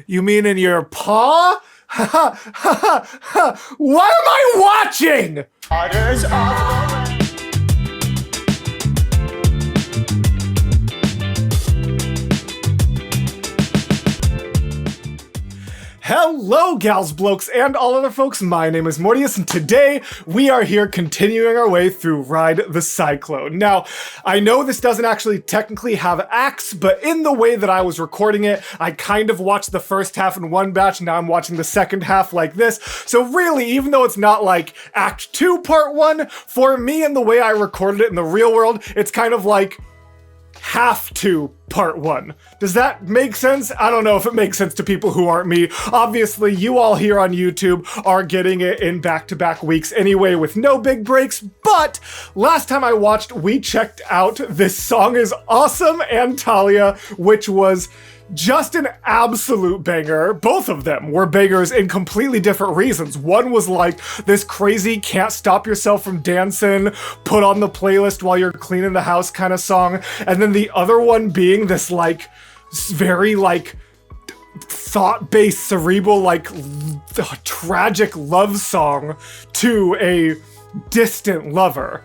You mean in your paw? What am I watching? Others are Hello, gals, blokes, and all other folks. My name is Mortius, and today we are here continuing our way through Ride the Cyclone. Now, I know this doesn't actually technically have acts, but in the way that I was recording it, I kind of watched the first half in one batch, now I'm watching the second half like this. So really, even though it's not like Act 2, Part 1, for me and the way I recorded it in the real world, it's kind of like half to part 1. Does that make sense? I don't know if it makes sense to people who aren't me. Obviously, you all here on YouTube are getting it in back-to-back weeks anyway with no big breaks, but last time I watched, we checked out This Song Is Awesome and Talia, which was just an absolute banger. Both of them were bangers in completely different reasons. One was like this crazy can't stop yourself from dancing, put on the playlist while you're cleaning the house kind of song. And then the other one being this like very like thought-based, cerebral, like tragic love song to a distant lover.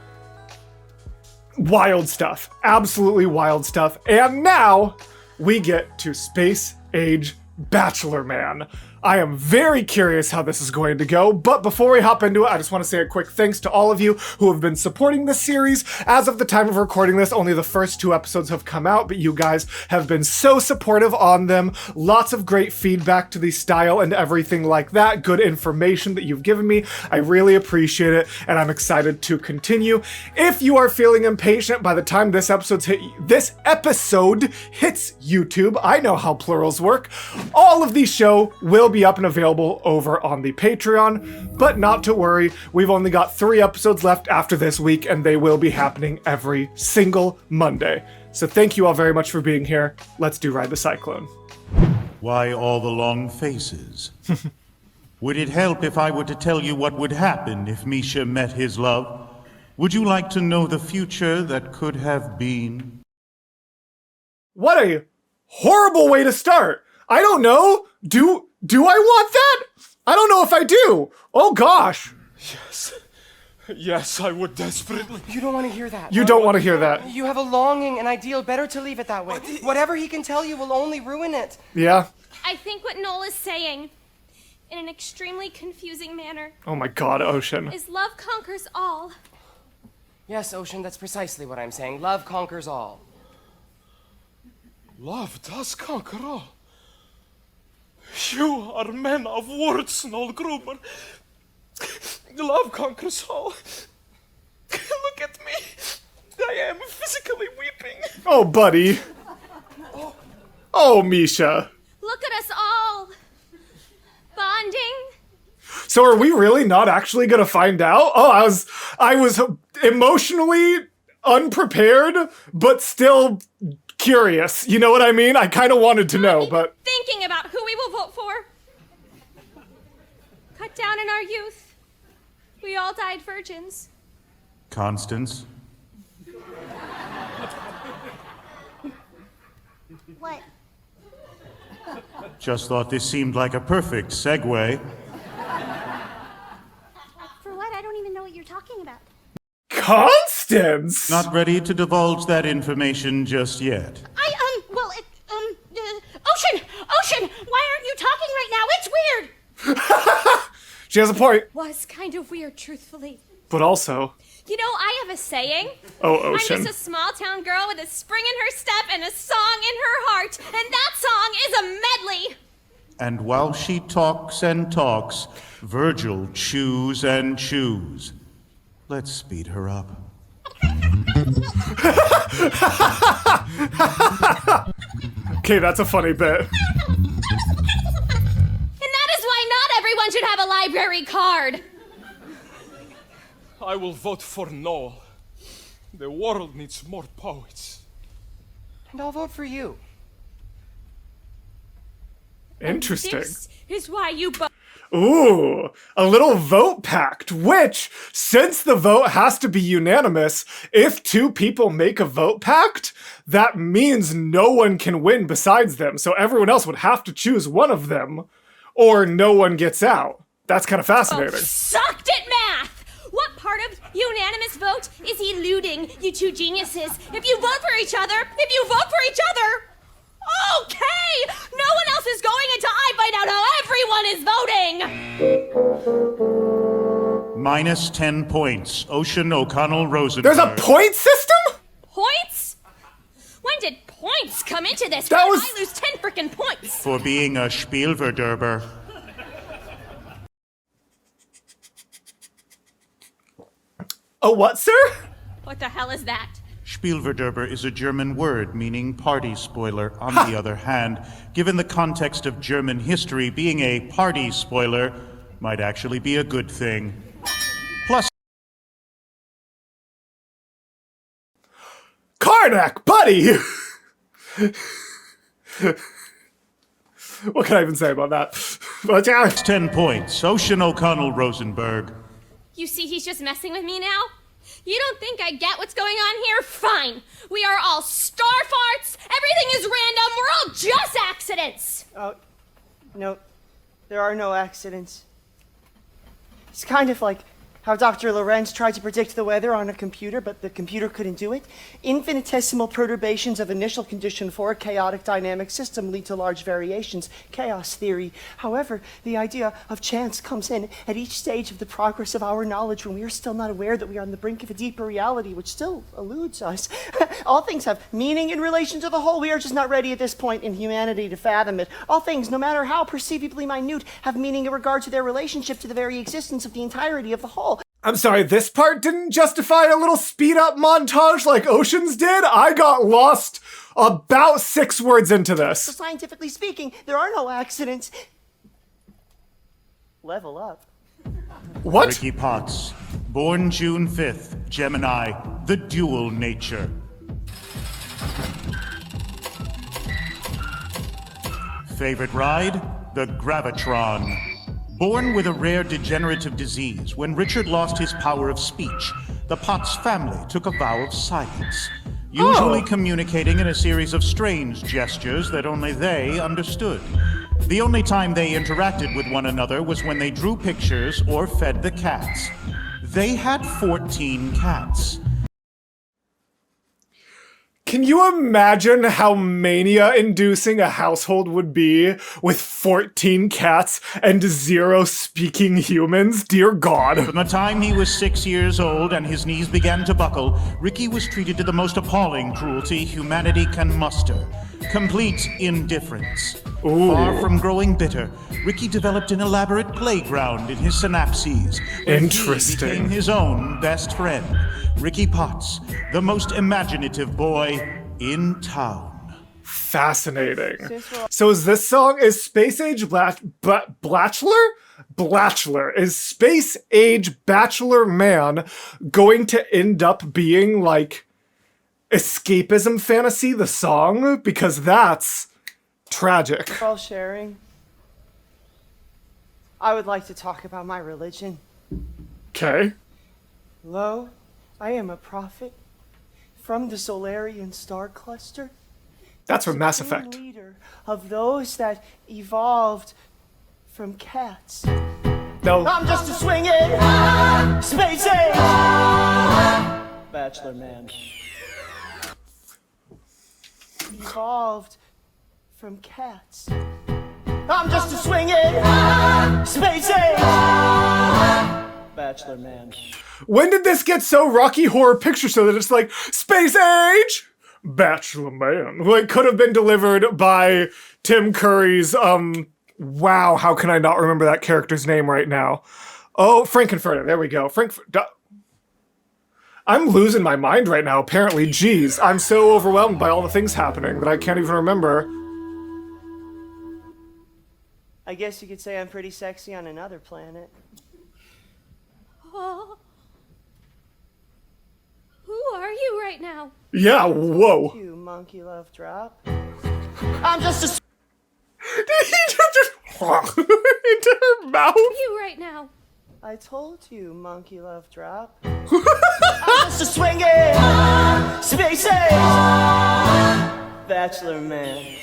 Wild stuff. Absolutely wild stuff. And now we get to Space Age Bachelor Man. I am very curious how this is going to go, but before we hop into it, I just want to say a quick thanks to all of you who have been supporting this series. As of the time of recording this, only the first 2 episodes have come out, but you guys have been so supportive on them. Lots of great feedback to the style and everything like that. Good information that you've given me. I really appreciate it, and I'm excited to continue. If you are feeling impatient by the time this episode hits YouTube, I know how plurals work. All of these show will be up and available over on the Patreon, but not to worry, we've only got 3 episodes left after this week, and they will be happening every single Monday. So thank you all very much for being here. Let's do Ride the Cyclone. Why all the long faces? Would it help if I were to tell you what would happen if Misha met his love? Would you like to know the future that could have been? What a horrible way to start. I don't know. Do I want that? I don't know if I do. Oh gosh. Yes, I would desperately. You don't want to hear that. You don't want to hear that. You have a longing, an ideal. Better to leave it that way. Whatever he can tell you will only ruin it. Yeah. I think what Noel is saying, in an extremely confusing manner, Oh my god, Ocean. is love conquers all. Yes, Ocean, that's precisely what I'm saying. Love conquers all. Love does conquer all. You are men of words, Noel Gruber. Love conquers all. Look at me. I am physically weeping. Oh, buddy. Oh, Misha. Look at us all. Bonding. So are we really not actually gonna find out? Oh, I was emotionally unprepared, but still curious. You know what I mean? I kind of wanted to know, but Thinking about who we will vote for. Cut down in our youth. We all died virgins. Constance? What? Just thought this seemed like a perfect segue. For what? I don't even know what you're talking about. Constance! Not ready to divulge that information just yet. Ocean, why aren't you talking right now? It's weird. She has a point, Was kind of weird, truthfully. but also, You know, I have a saying. oh, I'm Ocean. just a small town girl with a spring in her step and a song in her heart, and that song is a medley. And while she talks and talks, Virgil chews and chews. Let's speed her up. Okay, that's a funny bit. And that is why not everyone should have a library card. I will vote for Noel. The world needs more poets. And I'll vote for you. Interesting. This is why you both. Ooh, a little vote pact, which, since the vote has to be unanimous, if two people make a vote pact, that means no one can win besides them, so everyone else would have to choose one of them, or no one gets out. That's kind of fascinating. Oh, sucked at math! What part of unanimous vote is eluding, you two geniuses? If you vote for each other, okay! No one else is going until I find out how everyone is voting! Minus 10 points. Ocean O'Connell Rosenberg. There's a point system? Points? When did points come into this? That Why was- did I lose 10 frickin' points? For being a Spielverderber. A what, sir? What the hell is that? Spielverderber is a German word meaning party spoiler. On the other hand, given the context of German history, being a party spoiler might actually be a good thing. Plus, Karnak, buddy! What can I even say about that? But yeah. 10 points. Ocean O'Connell Rosenberg. You see he's just messing with me now? You don't think I get what's going on here? Fine. We are all star farts. Everything is random. We're all just accidents. Oh, no, there are no accidents. It's kind of like how Dr. Lorenz tried to predict the weather on a computer, but the computer couldn't do it. Infinitesimal perturbations of initial condition for a chaotic dynamic system lead to large variations. Chaos theory. However, the idea of chance comes in at each stage of the progress of our knowledge when we are still not aware that we are on the brink of a deeper reality, which still eludes us. All things have meaning in relation to the whole. We are just not ready at this point in humanity to fathom it. All things, no matter how perceivably minute, have meaning in regard to their relationship to the very existence of the entirety of the whole. I'm sorry, this part didn't justify a little speed-up montage like Oceans did? I got lost about 6 words into So this. scientifically speaking, there are no accidents. Level up. What? Ricky Potts. Born June 5th. Gemini. The dual nature. Favorite ride? The Gravitron. Born with a rare degenerative disease, when Richard lost his power of speech, the Potts family took a vow of silence, usually communicating in a series of strange gestures that only they understood. The only time they interacted with one another was when they drew pictures or fed the cats. They had 14 cats. Can you imagine how mania-inducing a household would be with 14 cats and 0 speaking humans? Dear God. From the time he was 6 years old and his knees began to buckle, Ricky was treated to the most appalling cruelty humanity can muster. Complete indifference. Ooh. Far from growing bitter, Ricky developed an elaborate playground in his synapses. Where Interesting. He became his own best friend. Ricky Potts, the most imaginative boy in town. Fascinating. So is this song, is Space Age Bachelor? Bachelor. Is Space Age Bachelor Man going to end up being like escapism fantasy, the song? Because that's tragic. We're all sharing. I would like to talk about my religion. Okay. Lo, I am a prophet from the Solarian star cluster. That's from Mass Supreme Effect. Leader of those that evolved from cats. No. I'm just a swinging space age Bachelor man. Evolved from cats. I'm just a swinging space age Bachelor man. When did this get so Rocky Horror Picture Show that it's like, Space Age Bachelor Man? Like, could have been delivered by Tim Curry's, wow, how can I not remember that character's name right now? Oh, Frankenfurter, there we go. I'm losing my mind right now, apparently. Jeez, I'm so overwhelmed by all the things happening that I can't even remember. I guess you could say I'm pretty sexy on another planet. Oh. Who are you right now? Yeah, whoa. You monkey love drop. I'm just a Did he just into her mouth. You right now. I told you, monkey love drop. I'm just a swinging, space age Bachelor man.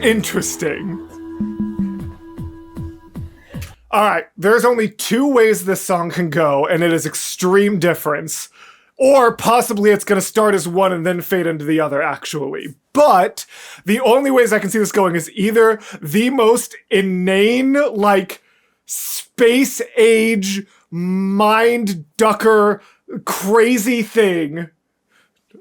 Interesting. All right, there's only two ways this song can go, and it is extreme difference. Or possibly it's going to start as one and then fade into the other, actually. But the only ways I can see this going is either the most inane, like, space age, mind ducker, crazy thing.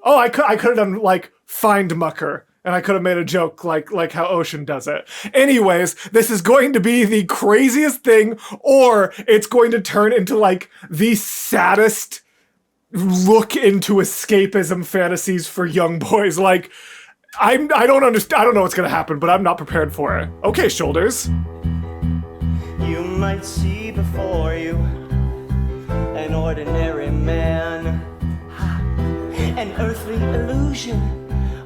Oh, I could have done, like, find mucker. And I could have made a joke like how Ocean does it. Anyways, this is going to be the craziest thing, or it's going to turn into, like, the saddest look into escapism fantasies for young boys. Like, I don't understand. I don't know what's gonna happen, but I'm not prepared for it. Okay, shoulders. You might see before you an ordinary man, an earthly illusion,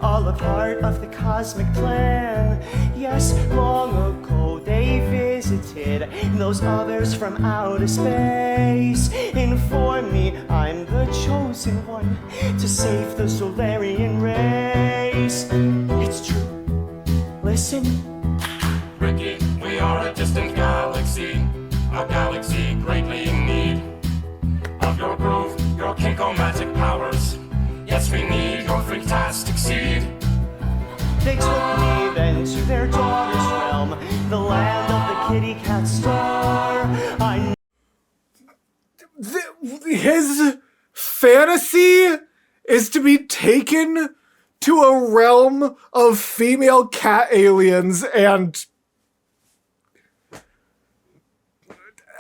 all a part of the cosmic plan. Yes, long ago they visited those others from outer space. Inform me, I'm the chosen one to save the Solarian race. It's true. Listen. Ricky, we are a distant galaxy, a galaxy greatly in need of your groove, your kinkomatic powers. Yes, we need your freaktastic seed. They took me then to their daughter's realm, the land of the kitty cat star. His fantasy is to be taken to a realm of female cat aliens, and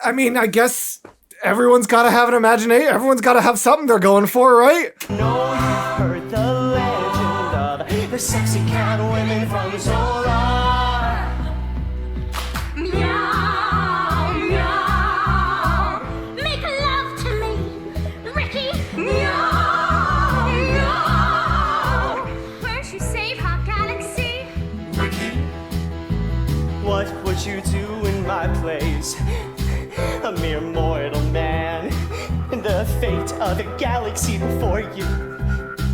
I mean, I guess everyone's gotta have an imagination. Everyone's gotta have something they're going for, right? No, you've heard the legend of the sexy cat women from Zola. Meow, meow. Make love to me, Ricky. Meow, meow. Where'd you save our galaxy? Ricky, What would you do in my place? A mere mortal man. The fate of a galaxy before you.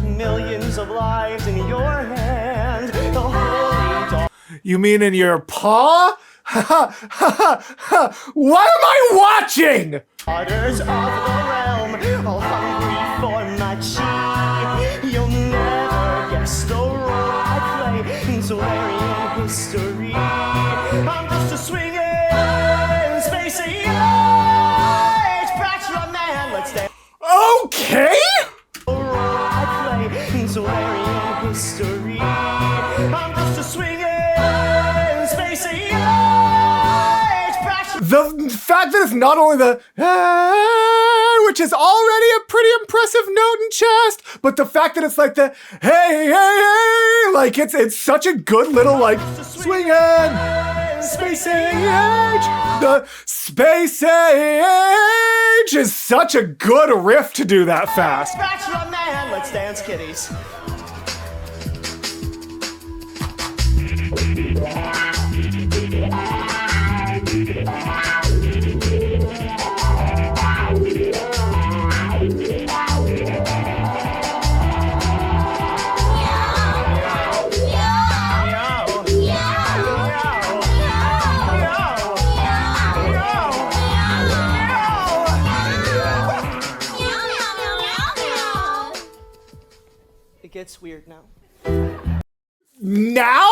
Millions of lives in your hand. The holy dawn. You mean in your paw? What am I watching? Daughters of the realm, all hungry for my chi. You'll never guess the role I play in Solarian history. I'm just a swinging space age Bachelor man. Let's dance. Okay. The role I play in Solarian history. I'm just a swinging space age Bachelor. The fact that it's not only the which is already a pretty impressive note in chest, but the fact that it's like the hey, like it's such a good little like swinging space age. The space age is such a good riff to do that fast. Bachelor man, let's dance, kitties. It gets weird now. Now?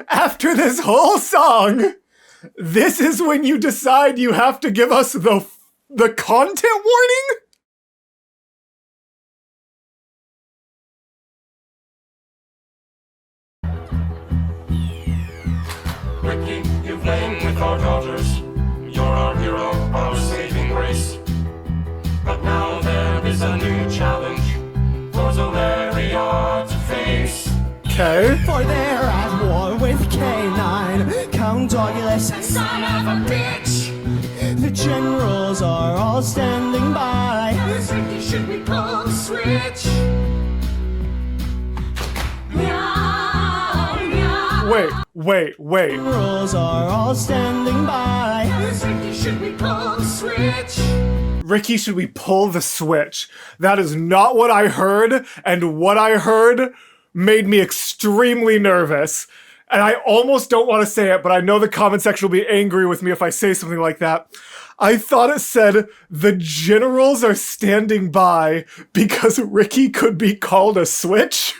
After this whole song, this is when you decide you have to give us the content warning? Ricky, you've lain with our daughters. You're our hero, our saving grace. But now there is a new challenge for Zolaria to face. Okay. For they're at war with K9, Count Dogulus, Son of a bitch! the generals are all standing by. Ricky, should we pull the switch? Meow, Wait. Girls are all standing by. Ricky, should we pull the switch? Ricky, should we pull the switch? That is not what I heard, and what I heard made me extremely nervous. And I almost don't want to say it, but I know the comment section will be angry with me if I say something like that. I thought it said, the generals are standing by because Ricky could be called a switch.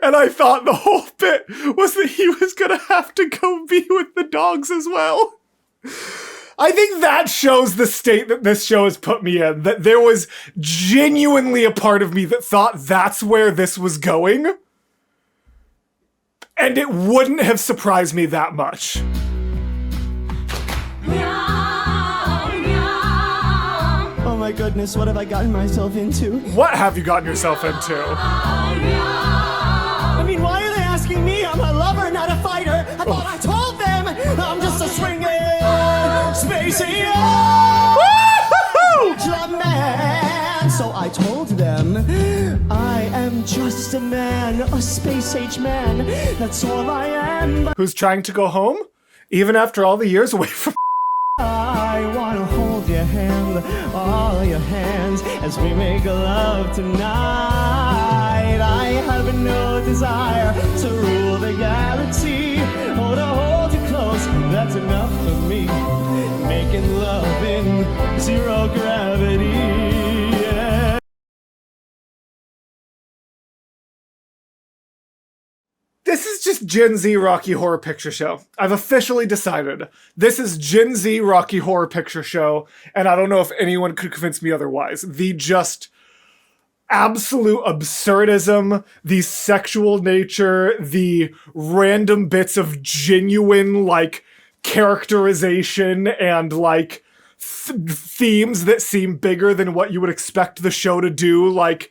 And I thought the whole bit was that he was gonna have to go be with the dogs as well. I think that shows the state that this show has put me in, that there was genuinely a part of me that thought that's where this was going. And it wouldn't have surprised me that much. Oh my goodness, what have I gotten myself into? What have you gotten yourself into? I mean, why are they asking me? I'm a lover, not a fighter. I thought I told them I'm just a swinging, spacey bachelor man. So I told them I am just a man, a space-age man. That's all I am. Who's trying to go home? Even after all the years away from I wanna hold your hand, all your hands, as we make love tonight. I have no desire to rule the galaxy, or to hold you close, that's enough for me. Making love in zero gravity, yeah. This is just Gen Z Rocky Horror Picture Show. I've officially decided. This is Gen Z Rocky Horror Picture Show, and I don't know if anyone could convince me otherwise. The just absolute absurdism, the sexual nature, the random bits of genuine, like, characterization and, like, themes that seem bigger than what you would expect the show to do, like,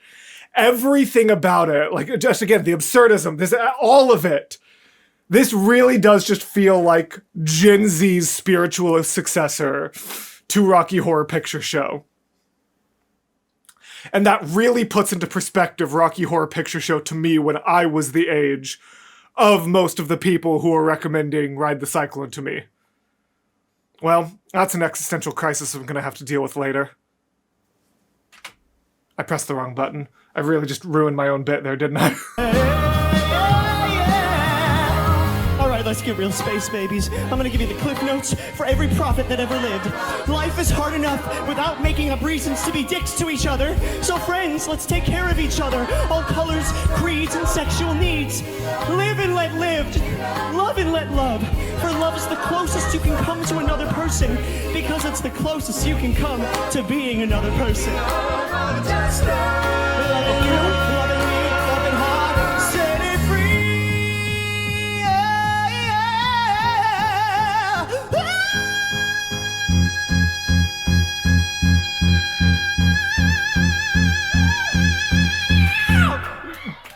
everything about it, like, just again, the absurdism, this, all of it. This really does just feel like Gen Z's spiritual successor to Rocky Horror Picture Show. And that really puts into perspective Rocky Horror Picture Show to me when I was the age of most of the people who are recommending Ride the Cyclone to me. Well, that's an existential crisis I'm gonna have to deal with later. I pressed the wrong button. I really just ruined my own bit there, didn't I? All right, let's get real, space babies. I'm gonna give you the cliff notes for every prophet that ever lived. Life is hard enough without making up reasons to be dicks to each other. So friends, let's take care of each other. All colors, creeds, and sexual needs. Live and let lived. Love and let love. For love is the closest you can come to another person, because it's the closest you can come to being another person.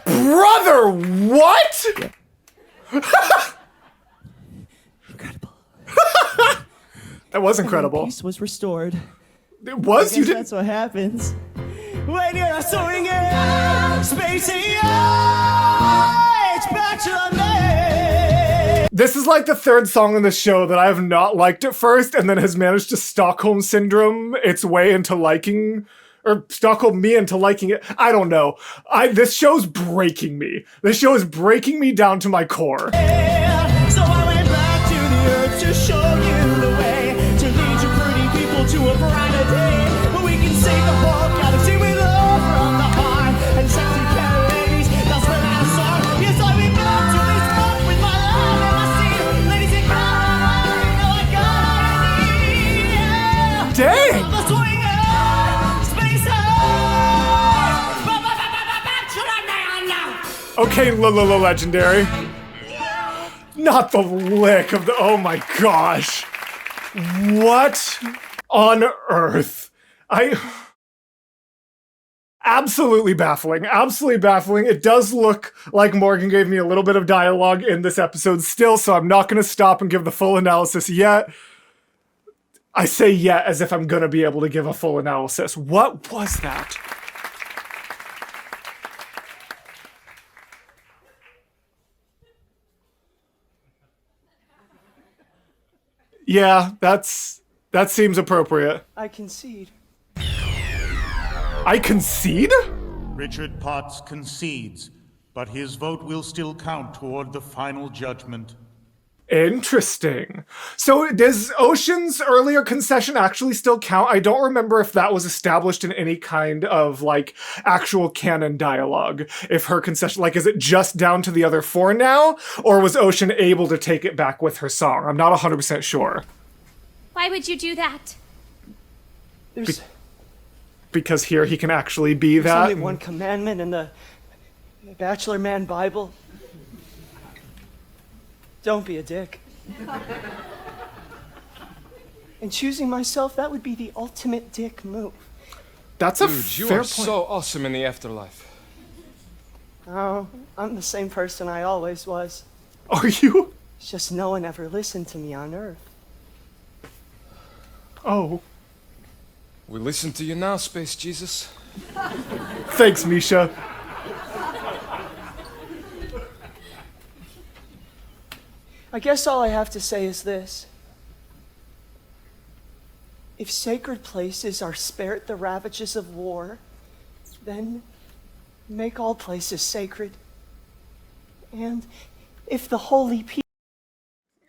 Brother, what? Incredible. That was incredible. Peace was restored. It was? You didn't? That's what happens when you're a swinging, spacey bachelor man. This is like the third song on the show that I have not liked at first and then has managed to Stockholm Syndrome its way into liking, or Stockholm me into liking it. I don't know. This show's breaking me. This show is breaking me down to my core. Yeah, so I went back to the earth to show you the way, to lead you pretty people to a brighter day, where we can sing the whole galaxy with love from the heart and sexy ladies. That's when I saw. Yes, I went back to this book with my love and my sea. Ladies and gentlemen, you know I got it. Yeah. Dang! The swinger, space bachelor man now. Okay, legendary. Not the lick of the, oh my gosh. What on earth? Absolutely baffling. Absolutely baffling. It does look like Morgan gave me a little bit of dialogue in this episode still, so I'm not going to stop and give the full analysis yet. I say yet as if I'm going to be able to give a full analysis. What was that? Yeah, that seems appropriate. I concede. I concede? Richard Potts concedes, but his vote will still count toward the final judgment. Interesting. So does Ocean's earlier concession actually still count? I don't remember if that was established in any kind of like actual canon dialogue. If her concession, like, is it just down to the other four now? Or was Ocean able to take it back with her song? I'm not 100% sure. Why would you do that? Because here he can actually be There's that. only one commandment in the Bachelor Man Bible. Don't be a dick. And choosing myself, that would be the ultimate dick move. That's a Dude, you fair are point. so awesome in the afterlife. Oh, I'm the same person I always was. Are you? It's just no one ever listened to me on Earth. Oh. We listen to you now, Space Jesus. Thanks, Misha. I guess all I have to say is this. If sacred places are spared the ravages of war, then make all places sacred. And if the holy people...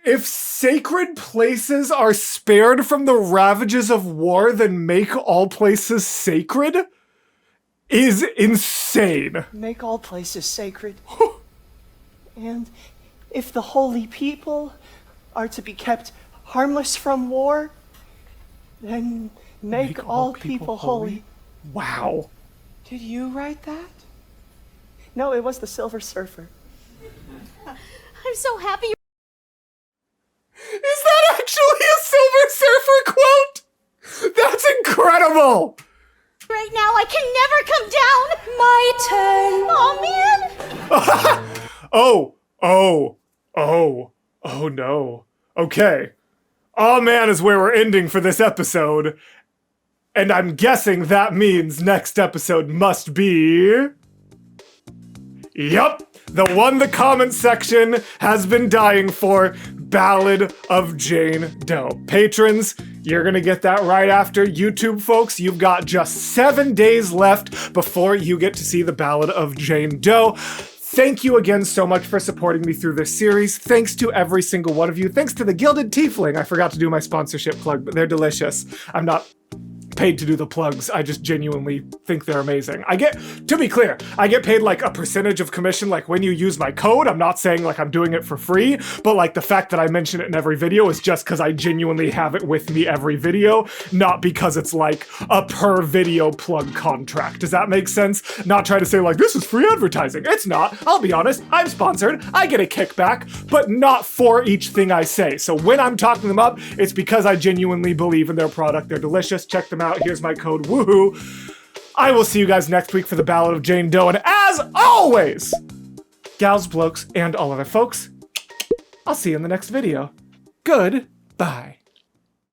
If sacred places are spared from the ravages of war, then make all places sacred? Is insane. Make all places sacred. And if the holy people are to be kept harmless from war, then make all people holy. Wow. Did you write that? No, it was the Silver Surfer. I'm so happy you Is that actually a Silver Surfer quote? That's incredible! Right now, I can never come down. My turn. Oh, man. Oh no. Okay. Oh man is where we're ending for this episode. And I'm guessing that means next episode must be... Yup! The one the comment section has been dying for, Ballad of Jane Doe. Patrons, you're gonna get that right after. YouTube folks, you've got just 7 days left before you get to see the Ballad of Jane Doe. Thank you again so much for supporting me through this series. Thanks to every single one of you. Thanks to the Gilded Tiefling. I forgot to do my sponsorship plug, but they're delicious. I'm not paid to do the plugs. I just genuinely think they're amazing. To be clear, I get paid like a percentage of commission like when you use my code. I'm not saying like I'm doing it for free, but like the fact that I mention it in every video is just because I genuinely have it with me every video, not because it's like a per video plug contract. Does that make sense? Not trying to say like this is free advertising. It's not. I'll be honest, I'm sponsored. I get a kickback, but not for each thing I say. So when I'm talking them up, it's because I genuinely believe in their product. They're delicious. Check them out. Here's my code, woohoo. I will see you guys next week for the Ballad of Jane Doe, and as always, gals, blokes, and all other folks, I'll see you in the next video. Goodbye.